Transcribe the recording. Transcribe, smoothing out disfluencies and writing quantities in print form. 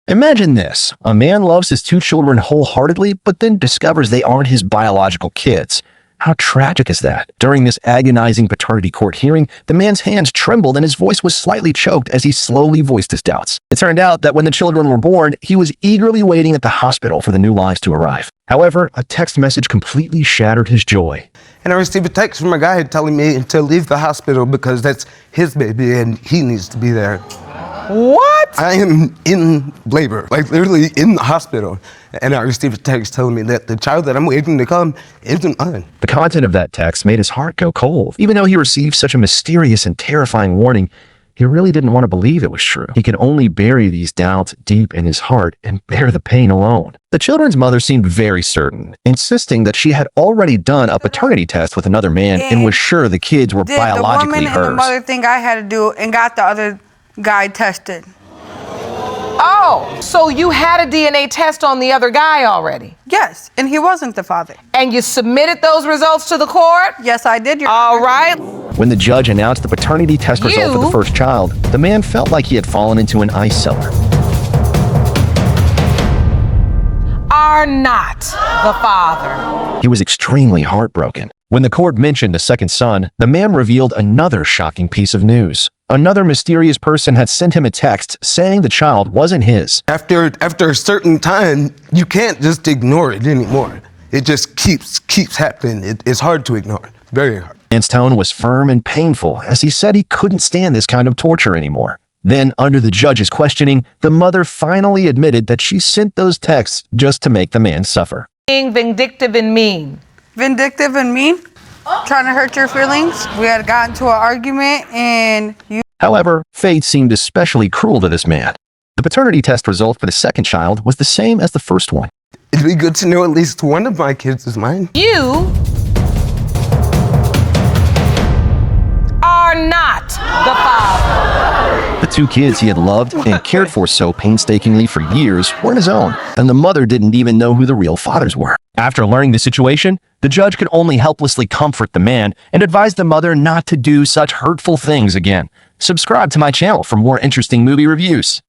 Imagine this. A man loves his two children wholeheartedly, but then discovers they aren't his biological kids. How tragic is that? During this agonizing paternity court hearing, the man's hands trembled and his voice was slightly choked as he slowly voiced his doubts. It turned out that when the children were born, he was eagerly waiting at the hospital for the new lives to arrive. However, a text message completely shattered his joy. And I received a text from a guy telling me to leave the hospital because that's his baby and he needs to be there. What? I am in labor, like literally in the hospital. And I received a text telling me that the child that I'm waiting to come isn't mine. The content of that text made his heart go cold. Even though he received such a mysterious and terrifying warning, he really didn't want to believe it was true. He could only bury these doubts deep in his heart and bear the pain alone. The children's mother seemed very certain, insisting that she had already done a paternity test with another man and was sure the kids were biologically the woman hers. and the mother think I had to do and got the other guy tested. Oh, so you had a DNA test on the other guy already? Yes, and he wasn't the father. And you submitted those results to the court? Yes, I did. All right. When the judge announced the paternity test result for the first child, the man felt like he had fallen into an ice cellar. Are not the father. He was extremely heartbroken. When the court mentioned a second son, the man revealed another shocking piece of news. Another mysterious person had sent him a text saying the child wasn't his. After a certain time, you can't just ignore it anymore. It just keeps happening. It's hard to ignore. Very hard. The man's tone was firm and painful as he said he couldn't stand this kind of torture anymore. Then, under the judge's questioning, the mother finally admitted that she sent those texts just to make the man suffer. Being vindictive and mean. Vindictive and mean? Trying to hurt your feelings? We had gotten to an argument and you... However, fate seemed especially cruel to this man. The paternity test result for the second child was the same as the first one. It'd be good to know at least one of my kids is mine. You are not the father. The two kids he had loved and cared for so painstakingly for years weren't his own, and the mother didn't even know who the real fathers were. After learning the situation, the judge could only helplessly comfort the man and advise the mother not to do such hurtful things again. Subscribe to my channel for more interesting movie reviews.